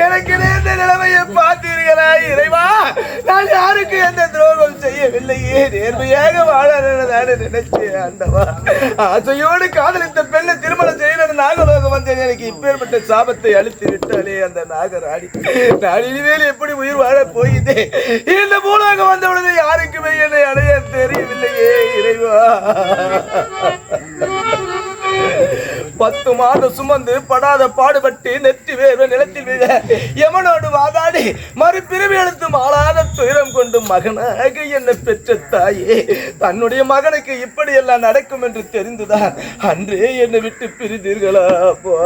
எனக்கு நேர்ந்த நிலைமையை பார்த்தீர்களா இறைவா? நான் யாருக்கு எந்த துரோகம் செய்யவில்லையே, நேர்மையாக வாழ நினைச்சேன் ஆண்டவா. ஆசையோடு காதலித்த பெண்ணை திருமணம் செய்த நாகலோகம் வந்தேன். எனக்கு இப்பேற்பட்ட சாபத்தை அழித்து விட்டாலே அந்த நாகராணி. நான் இனிமேல் எப்படி உயிர் வாழ போயிதே? இந்த பூலோகம் வந்தவுடனே யாருக்குமே என்னை அடைய தெரியவில்லையே இறைவா. 10 மாதம் சுமந்து படாத பாடுபட்டு நெற்றி வேர்வை நிலத்தில் விழ எவனோடு வாதாடி மறுபிறவி எடுத்தும் ஆளாத துயரம் கொண்டு மகனாக என்னை பெற்ற தாயே, தன்னுடைய மகனுக்கு இப்படி எல்லாம் நடக்கும் என்று தெரிந்துதான் அன்றே என்னை விட்டு பிரிந்தீர்களா அப்பா?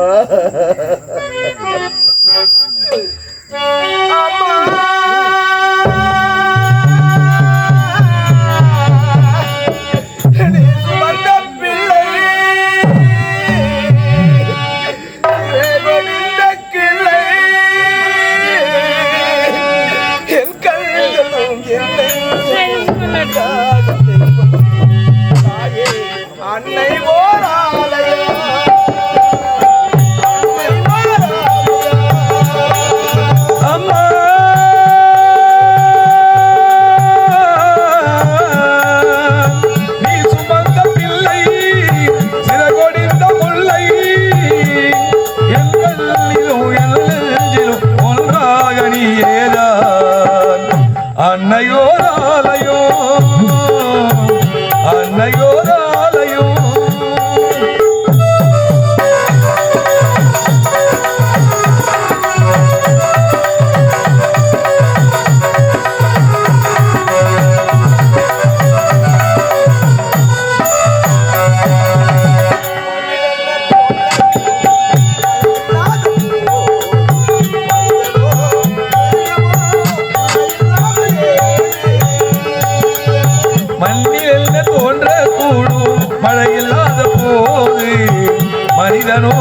மனிதனோ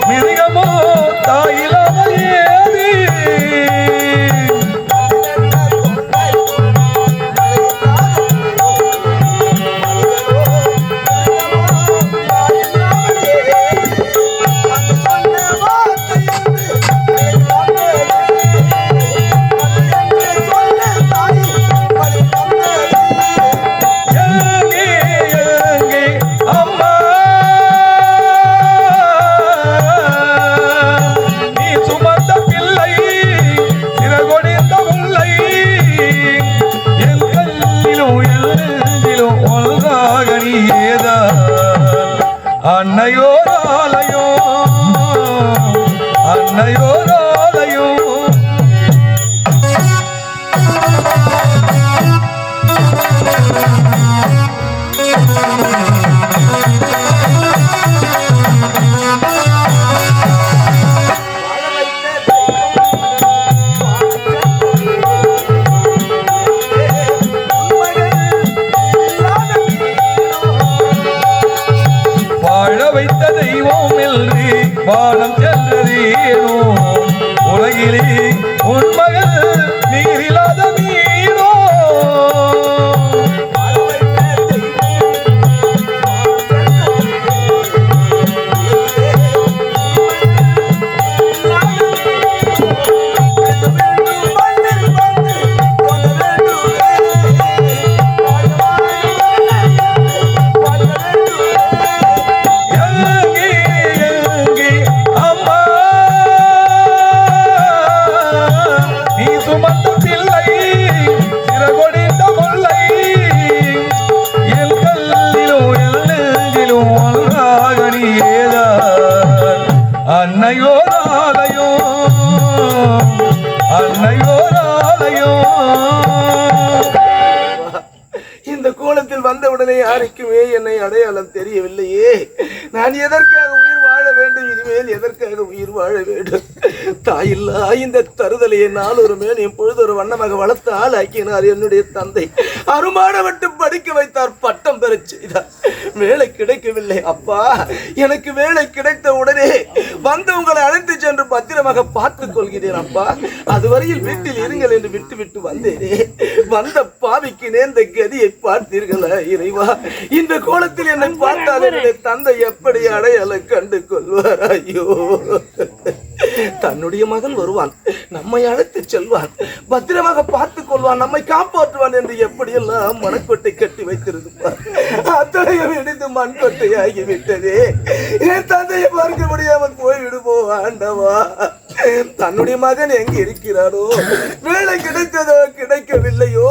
மிருகமோ தாயிலாமல் ஏது அன்னையோராலயோ அன்னையோராலயோ வைத்த தெய்வம் என்று வானம் சென்றதேனோ, உலகிலே உன் மகள் நீரில்லாத மீனோ. அன்னையோராலயோ அன்னையோராலயோ. இந்த கோலத்தில் வந்தவுடனே யாருக்குமே என்னை அடையாளம் தெரியவில்லையே. நான் எதற்காக உயிர் வாழ வேண்டும்? இனிமேல் எதற்காக உயிர் வாழ வேண்டும்? தாயில்லா இந்த தருதலையை நாளொரு மேனியும் பொழுதொரு வண்ணமாக வளர்த்து ஆளாக்கினார் என்னுடைய தந்தை. அருமான விட்டு படிக்க வைத்தார், பட்டம் பெற செய்தார். வேலை கிடைக்கவில்லை அப்பா. எனக்கு வேலை கிடைத்த உடனே வந்து உங்களை அழைத்து சென்று பத்திரமாக பார்த்துக் கொள்கிறேன் அப்பா. அதுவரையில் வீட்டில் இருங்கள் என்று விட்டு விட்டு வந்தேனே. வந்த பாவிக்கு நேர்ந்த கதியை பார்த்தீர்களா இறைவா? இந்த கோலத்தில் என்னை பார்த்தால் என்னுடைய தந்தை எப்படி அடையாளம் கண்டு கொள்வார்? ஐயோ, தன்னுடைய மகன் வருவான், நம்மை அழைத்து செல்வான், பத்திரமாக பார்த்துக் கொள்வான், நம்மை காப்பாற்றுவான் என்று எப்படியெல்லாம் மனக்கொட்டை கட்டி வைத்திருப்பார். அத்தனையும் இடிந்து மண்கொட்டை ஆகிவிட்டதே. என் தந்தையை பார்க்க முடியாமல் போய்விடுமோ ஆண்டவா. தன்னுடைய மகன் எங்க இருக்கிறாரோ, வேலை கிடைத்ததோ கிடைக்கவில்லையோ,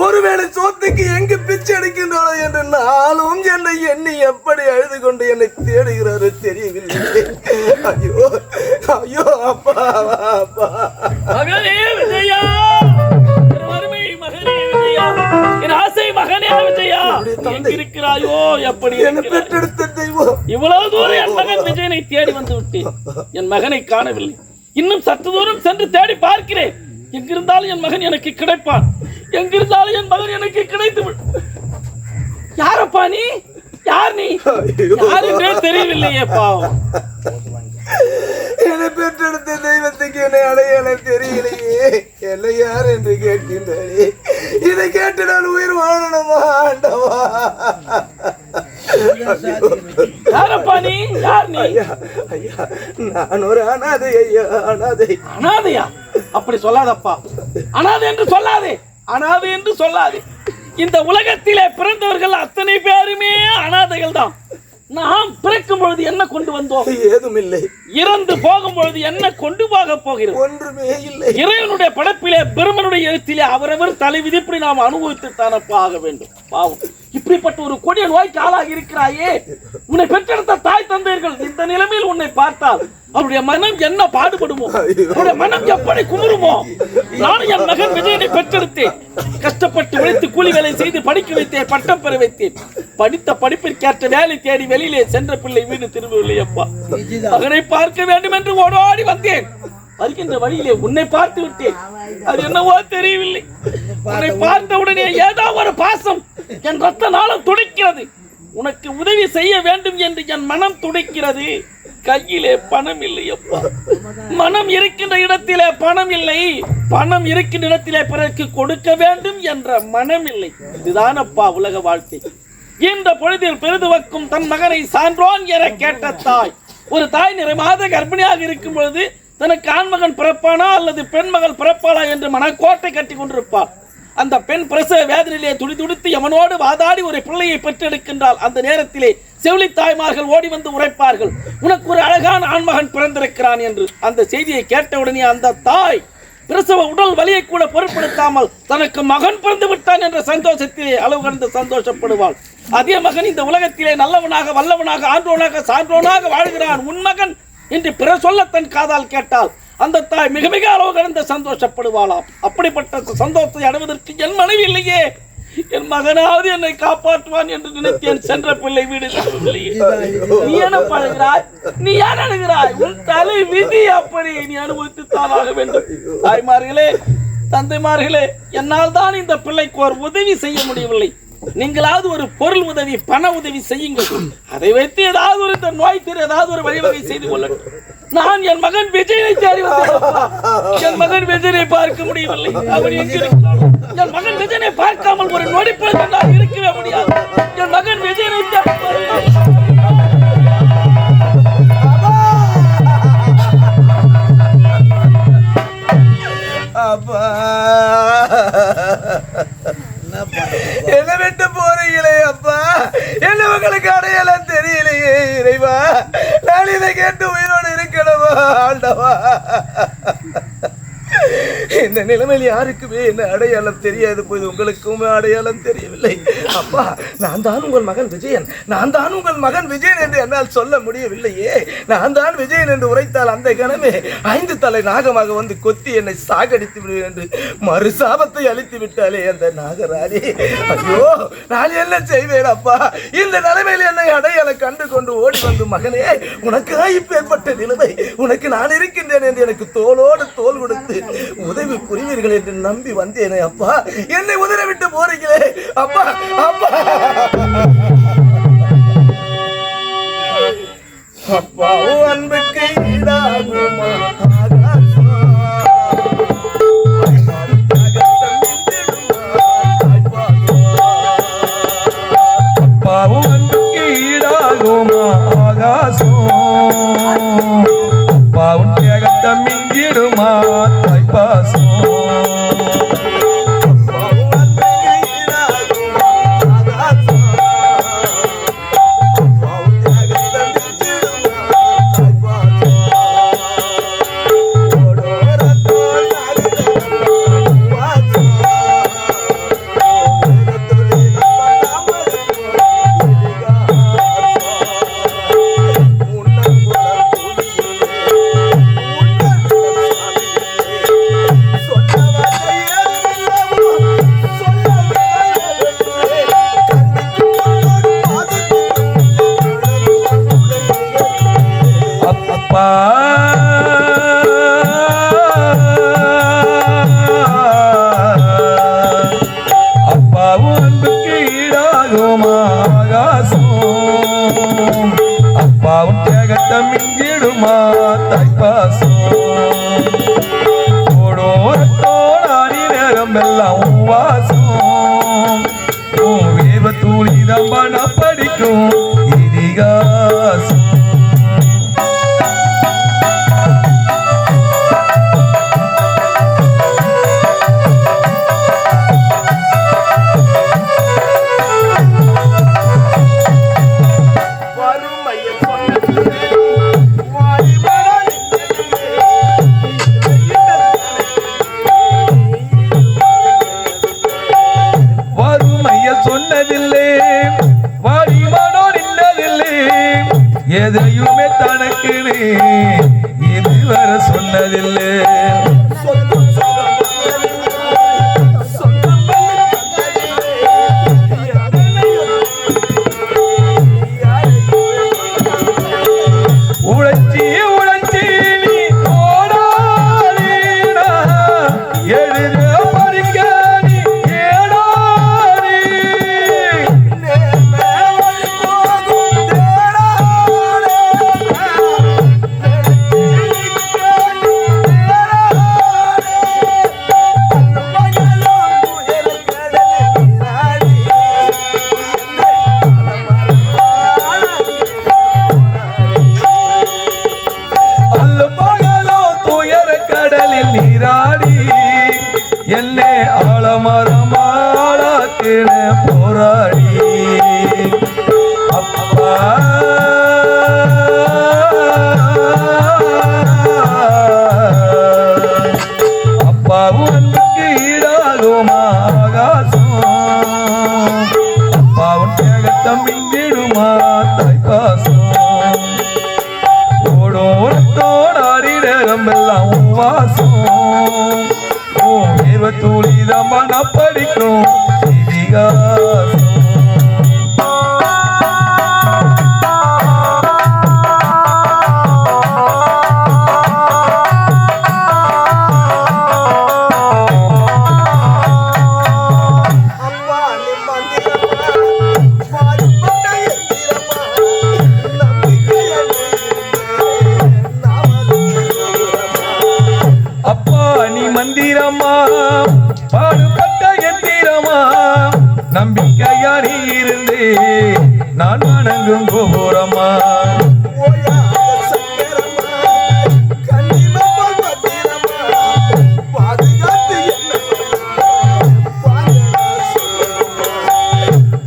ஒருவேளை சோத்துக்கு எங்கு பிச்சை எடுக்கின்றாரோ என்று நானும் என்னை எண்ணி எப்படி அழுது கொண்டு என்னை தேடுகிறாரோ தெரியவில்லை. ஐயோ ஐயோ அப்பா அப்பா. மகனே விஜயா, மகனே விஜயா, என் ஆசை மகனே விஜயா, இருக்கிறாயோ? எப்படி என்னை பெற்றெடுத்த தெய்வம், இவ்வளவு தூரம் என் மகன் விஜயனை தேடி வந்து விட்டேன். என் மகனை காணவில்லை. இன்னும் சற்று தூரம் சென்று தேடி பார்க்கிறேன். எங்கிருந்தாலும் என் மகன் எனக்கு கிடைப்பான். எங்கிருந்தாலும் என் மகன் எனக்கு கிடைத்து. யாரப்பா நீ? யார் நீ? யாருமே தெரியவில்லையே பாவம். என்னை பெற்றெடுத்த தெய்வத்துக்கு என்னை அடையாளம் தெரியலையே. என்னை யார் என்று கேட்கின்றே. இதை கேட்டு நான் உயிர் வாழணுமா ஆண்டவா? யாரப்பா நீ? யார் நீ? ஐயா, நான் ஒரு அனாதை ஐயா, அனாதை. அனாதையா? அப்படி சொல்லாதப்பா. அனாதை என்று சொல்லாதே, அனாதை என்று சொல்லாதே. இந்த உலகத்திலே பிறந்தவர்கள் அத்தனை பேருமே அனாதைகள் தான். நாம் பிறக்கும் பொழுது என்ன கொண்டு வந்தோம்? ஏதும் இல்லை. இறந்து போகும் பொழுது என்ன கொண்டு போக போகிறோம்? ஒன்றுமே இல்லை. இறைவனுடைய படைப்பிலே பெருமனுடைய எழுத்திலே அவரவர் தலை விதிப்படி நாம் அனுபவித்து தானப்பா ஆக வேண்டும். பாவம், இப்படிப்பட்ட ஒரு கொடிய நோய்க்கு ஆளாகி இருக்கிறாயே. உன்னை பெற்றெடுத்த தாய் தந்தையர்கள் இந்த நிலைமையில் உன்னை பார்த்தால் அவருடைய மனம் என்ன பாடுபடுமோ? அவருடைய மனம் எப்படி குமுறுமோ? நான் என் மகன் விஜயனை பெற்றெடுத்தேன். கஷ்டப்பட்டு உழைத்து கூலி வேலை செய்து படிக்க வைத்தேன், பட்டம் பெற வைத்தேன். படித்த படிப்பிற்கேற்ற வேலை தேடி வெளியிலே சென்ற பிள்ளை வீடு திரும்பவில்லை. அப்பா, மகனை பார்க்க வேண்டும் என்று ஓடோடி வந்தேன். வருகின்ற வழியிலே உன்னை பார்த்து விட்டேன். அது என்னவோ தெரியவில்லை. உன்னை பார்த்த உடனே ஏதோ ஒரு பாசம் என் ரத்த நாளம் துடிக்கிறது. உனக்கு உதவி செய்ய வேண்டும் என்று என் மனம் துடிக்கிறது. கையிலே பணம் இல்லை அப்பா. மனம் இருக்கின்ற இடத்திலே பணம் இல்லை, பணம் இருக்கின்ற இடத்திலே பிறருக்கு கொடுக்க வேண்டும் என்ற மனம் இல்லை. இதுதான் அப்பா உலக வாழ்க்கை. இந்த பொழுதில் பெரிதுவக்கும் தன் மகனை சான்றோன் என கேட்ட தாய், ஒரு தாய் நிறை மாத கர்ப்பிணியாக இருக்கும் பொழுது தனக்கு ஆண்மகன் பிறப்பானா அல்லது பெண்மகள் பிறப்பாளா என்று மனக்கோட்டை கட்டி கொண்டிருப்பார். அந்த பெண் பிரசவ வேதனையிலே துடிதுடித்து எவனோடு வாதாடி ஒரு பிள்ளையை பெற்றெடுக்கின்றால் அந்த நேரத்திலே செவிலி தாய்மார்கள் ஓடி வந்து உரைப்பார்கள், உனக்கு ஒரு அழகான ஆண்மகன் பிறந்திருக்கிறான் என்று. அந்த செய்தியை கேட்டவுடனே அந்த தாய் பிரசவ உடல் வலியை கூட பொருட்படுத்தாமல் தனக்கு மகன் பிறந்து விட்டான் என்ற சந்தோஷத்திலே அளவு கடந்து சந்தோஷப்படுவாள். அதே மகன் இந்த உலகத்திலே நல்லவனாக வல்லவனாக ஆன்றோனாக சான்றோனாக வாழ்கிறான், உன் மகன் என்று பிற சொல்ல தன் காதால் கேட்டால் அந்த தாய் மிக மிக அளவு கடந்து சந்தோஷப்படுவாளாம். அப்படிப்பட்ட சந்தோஷத்தை அடைவதற்கு என் மனைவி இல்லையே, என் மகனாவது என்னை காப்பாற்றுவான் என்று நினைத்தேன். சென்ற பிள்ளை வீடு நீ என்ன பழகிறாய்? நீ ஏன் அழுகிறாய்? உன் தலை விதி அப்படி நீ அனுபவித்து தானாக வேண்டும். தாய்மார்களே, தந்தைமார்களே, என்னால் தான் இந்த பிள்ளைக்கு ஒரு உதவி செய்ய முடியவில்லை. நீங்களாவது ஒரு பொருள் உதவி, பண உதவி செய்யுங்கள். அதை வைத்து ஏதாவது ஒரு நோய் தீர ஏதாவது ஒரு வழிவகை செய்து கொள்ளட்டும். நான் என் மகன் விஜயனை தேடி வந்தேன். என் மகன் விஜயனை பார்க்க முடியவில்லை. அவர் எங்கிருக்கிறார்? என் மகன் விஜயனை பார்க்காமல் ஒரு நொடிப்பொழுது நான் இருக்கவே முடியாது. என் மகன் விஜயனை அப்பா, என்ன விட்டு போறீங்களே அப்பா, என்ன உங்களுக்கு அடையாளம் தெரியலையே இறைவா. நான் இதை கேட்டு உயிரோடு இருக்கணுமா ஆண்டவா? இந்த நிலைமையில் யாருக்குமே என்ன அடையாளம் தெரியாது போது உங்களுக்குமே அடையாளம் தெரியவில்லை. அப்பா, நான் தான் உங்கள் மகன் விஜயன், நான் தான் உங்கள் மகன் விஜயன் என்று என்னால் சொல்ல முடியவில்லையே. நான் தான் விஜயன் என்று உரைத்தால் அந்த கணமே 5 தலை நாகமாக வந்து கொத்தி என்னை சாகடித்து விடுவேன் என்று மறு சாபத்தை அளித்து விட்டாலே அந்த நாகராணி. ஐயோ, நான் என்ன செய்வேன் அப்பா? இந்த நிலைமையில் என்னை அடையாளம் கண்டு கொண்டு ஓடி வந்து, மகனே உனக்கு இப்ப ஏற்பட்ட நிலைமை, உனக்கு நான் இருக்கின்றேன் என்று எனக்கு தோளோடு தோல் கொடுத்து உதவி புரிவீர்கள் என்று நம்பி வந்தேனே அப்பா. என்னை உதவிட்டு போறீங்களே அப்பா. அப்பா அப்பா, அன்புக்கு ஈடாகுமா அப்பாவும் அன்புக்கு ஈடாகுமா ஆகாசம், அப்பாவும் தியாகத்தை மிஞ்சிடுமா தாய்ப்பாசம் அப்பாவும் அன்புக்கு ஈடாகுமா ஆகாசம் அப்பாவும் தியாகத்தை மிஞ்சிடுமா தாய்ப்பாசம் ஓடோரத்தோடாடி நேரம் எல்லாம் வாசம் வேர்வ தூளி தம்பன படிக்கும் இதிகாசம் சொன்னதில்லை வாடிவானோ நின்னதில்லை எதையுமே தனக்குன்னு இதுவரை சொன்னதில்லை உழைச்சி உழைச்சி நீ ஓடாதீடா எழுத படிக்க நீ ஏடாதீ நீராடி என்னை ஆழமரமாளாக்கின போராடி அப்பா அப்பாவும் அன்புக்கு ஈடாகுமா ஆகாசம் அப்பாவும் தியாகத்தை மிஞ்சிடுமா தாய்ப்பாசம் ஓடோரத்தோடாடி நேரம் எல்லாம் வாசம் வேர்வ தூளி தம்பன படிக்கும் இதிகாசம் மந்திரமா பாடுபட்ட எந்திரமா நம்பிக்கையா நீ இருந்து நான் வணங்கும் கோபுரமா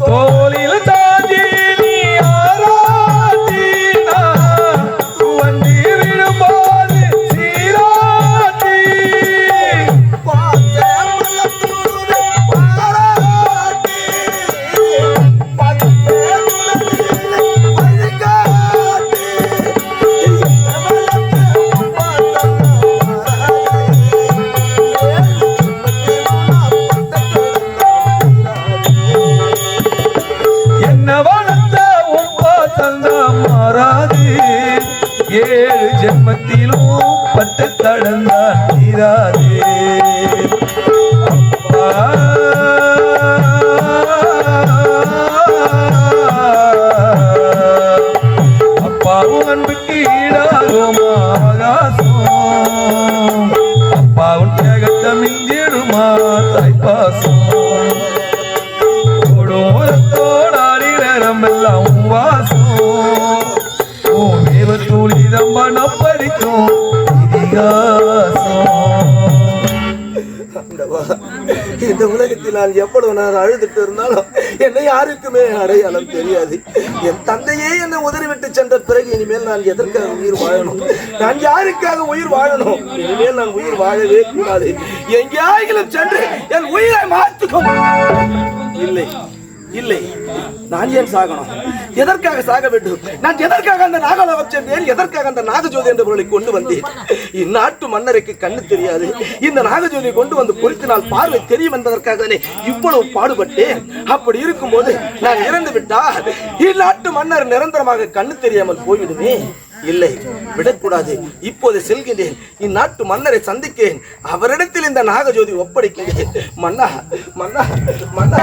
தோளில் தாண்டி நீ ஆராதினா வந்து விடும்போது சீராட்டி ஏழு ஜென்மத்திலும் பட்டு கடந்தான் தீராது அப்பாவும் அன்புக்கு ஈடாகும் ஆகாசம் அப்பாவும் தியாகத்தை மிஞ்சிடுமா தாய்ப்பாசம் ஓடோரத்தோடாடி நேரம் எல்லாம் வாசம் தேவ துளிதம் மனம் பறிக்கும் இதிகாசம். ஆண்டவா, இந்த உலகத்தில் நான் எவ்வளவு நான் அழுதுட்டு இருந்தாலும் என்னை யாருக்குமே அடையாளம் தெரியாது. என் தந்தையே என்னை உதறிவிட்டு சென்ற பிறகு இனிமேல் நான் எதற்காக உயிர் வாழணும்? நான் யாருக்காக உயிர் வாழணும்? இனிமேல் நான் உயிர் வாழவே கூடாது. எங்கேயாயிலும் சென்று என் உயிரை மாற்றுக்கும். இல்லை இல்லை, நான் ஏன் சாகணும்? எதற்காக சாக வேண்டும்? நான் எதற்காக அந்த நாகலோகம் சென்றேன்? எதற்காக அந்த நாகஜோதி என்ற பொருளை கொண்டு வந்தேன்? இந்நாட்டு மன்னருக்கு கண்ணு தெரியாது. இந்த நாகஜோதியை கொண்டு வந்து பொருத்தினால் பார்வை தெரியும் என்பதற்காக இவ்வளவு பாடுபட்டேன். அப்படி இருக்கும்போது நான் இறந்து விட்டால் இந்நாட்டு மன்னர் நிரந்தரமாக கண்ணு தெரியாமல் போய்விடுமே. இல்லை, விடக்கூடாது. இப்போது செல்கின்றேன். இந்நாட்டு மன்னரை சந்திக்கிறேன். அவரிடத்தில் இந்த நாகஜோதி ஒப்படைக்கிறேன். மன்னா மன்னா மன்னா